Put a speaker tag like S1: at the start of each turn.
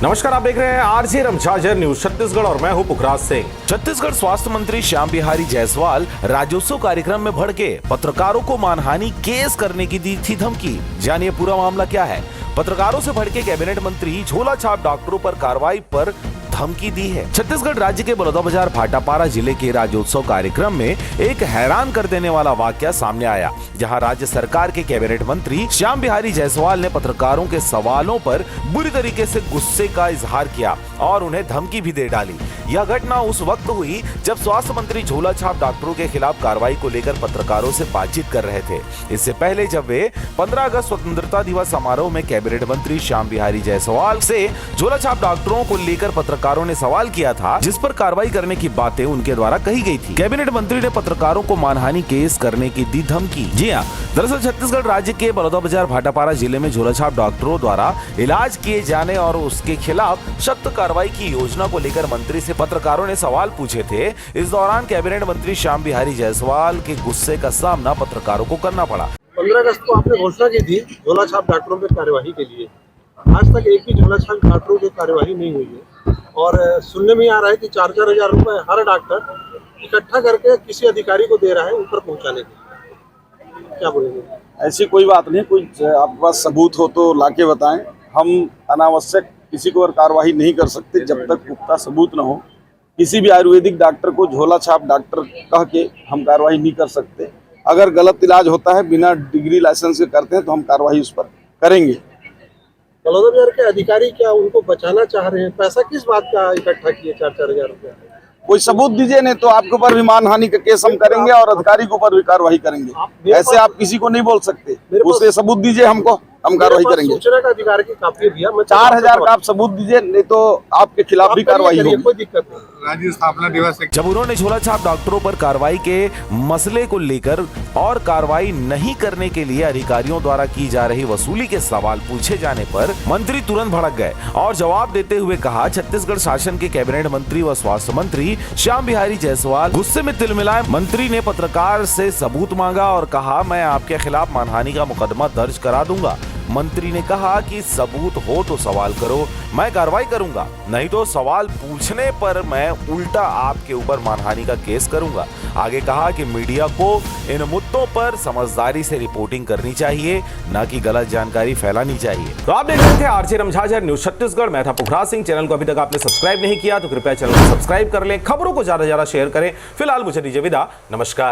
S1: नमस्कार, आप देख रहे हैं आरजे रमझाजर न्यूज छत्तीसगढ़ और मैं हूं पुखराज सिंह। छत्तीसगढ़ स्वास्थ्य मंत्री श्याम बिहारी जायसवाल राज्योत्सव कार्यक्रम में भड़के पत्रकारों को मानहानि केस करने की दी थी धमकी। जानिए पूरा मामला क्या है। पत्रकारों से भड़के कैबिनेट मंत्री झोला छाप डॉक्टरों पर कार्रवाई पर धमकी दी है। छत्तीसगढ़ राज्य के बलौदाबाजार भाटापारा जिले के राज्योत्सव कार्यक्रम में एक हैरान कर देने वाला वाकया सामने आया, जहां राज्य सरकार के कैबिनेट मंत्री श्याम बिहारी जायसवाल ने पत्रकारों के सवालों पर बुरी तरीके से गुस्से का इजहार किया और उन्हें धमकी भी दे डाली। यह घटना उस वक्त हुई जब स्वास्थ्य मंत्री झोला छाप डॉक्टरों के खिलाफ कार्रवाई को लेकर पत्रकारों से बातचीत कर रहे थे। इससे पहले जब वे 15 अगस्त स्वतंत्रता दिवस समारोह में कैबिनेट मंत्री श्याम बिहारी जायसवाल से झोला छाप डॉक्टरों को लेकर पत्रकारों ने सवाल किया था, जिस पर कार्रवाई करने की बातें उनके द्वारा कही गई थी। कैबिनेट मंत्री ने पत्रकारों को मानहानि केस करने की दी धमकी। जी हाँ, दरअसल छत्तीसगढ़ राज्य के बलौदाबाजार भाटापारा जिले में झोला छाप डॉक्टरों द्वारा इलाज किए जाने और उसके खिलाफ सख्त कार्रवाई की योजना को लेकर मंत्री से पत्रकारों ने सवाल पूछे थे। इस दौरान कैबिनेट मंत्री श्याम बिहारी जायसवाल के गुस्से का सामना पत्रकारों को करना पड़ा।
S2: 15 अगस्त को आपने घोषणा की थी झोला छाप डॉक्टरों पर कार्यवाही के लिए। आज तक एक भी झोला छाप डॉक्टरों की कार्यवाही नहीं हुई है और सुनने में आ रहा है कि 4-4 हजार रुपए हर डॉक्टर इकट्ठा करके किसी अधिकारी को दे रहा है ऊपर पहुंचाने के। क्या बोलेंगे?
S3: ऐसी कोई बात नहीं। कोई आपके पास सबूत हो तो लाके बताएं। हम अनावश्यक किसी को और कार्रवाई नहीं कर सकते जब तक पुख्ता सबूत न हो। किसी भी आयुर्वेदिक डॉक्टर को झोला छाप डॉक्टर कह के हम कार्रवाई नहीं कर सकते। अगर गलत इलाज होता है बिना डिग्री लाइसेंस के करते हैं तो हम कार्रवाई उस पर करेंगे।
S2: बलौदाबाजार के अधिकारी क्या उनको बचाना चाह रहे हैं? पैसा किस बात का इकट्ठा किए 4-4 हजार रुपया?
S3: कोई सबूत दीजिए, नहीं तो आपके ऊपर भी मानहानि का केस हम करेंगे और अधिकारी के ऊपर भी कार्रवाई करेंगे। ऐसे आप किसी को नहीं बोल सकते। उससे सबूत दीजिए हमको, हम कार्रवाई करेंगे।
S2: सूचना का अधिकार की काफी दिया,
S3: 4000 का आप सबूत दीजिए, नहीं तो आपके खिलाफ भी कार्रवाई होगी।
S2: कोई दिक्कत नहीं।
S4: राज्य स्थापना दिवस
S1: जब उन्होंने झोला छाप डॉक्टरों पर कार्रवाई के मसले को लेकर और कार्रवाई नहीं करने के लिए अधिकारियों द्वारा की जा रही वसूली के सवाल पूछे जाने पर मंत्री तुरंत भड़क गए और जवाब देते हुए कहा, छत्तीसगढ़ शासन के कैबिनेट मंत्री व स्वास्थ्य मंत्री श्याम बिहारी जायसवाल गुस्से में तिलमिलाए। मंत्री ने पत्रकार से सबूत मांगा और कहा, मैं आपके खिलाफ मानहानि का मुकदमा दर्ज करा दूंगा। मंत्री ने कहा कि सबूत हो तो सवाल करो, मैं कार्रवाई करूंगा, नहीं तो सवाल पूछने पर मैं उल्टा आपके ऊपर मानहानि का केस करूंगा। आगे कहा कि मीडिया को इन मुद्दों पर समझदारी से रिपोर्टिंग करनी चाहिए, न कि गलत जानकारी फैलानी चाहिए। तो आप देख रहे थे आरजे रमझाजर न्यूज छत्तीसगढ़। मैं था पुखराज सिंह। चैनल को अभी तक आपने सब्सक्राइब नहीं किया तो कृपया चैनल को सब्सक्राइब कर लें, खबरों को ज्यादा से ज्यादा शेयर करें। फिलहाल मुझे दीजिए विदा, नमस्कार।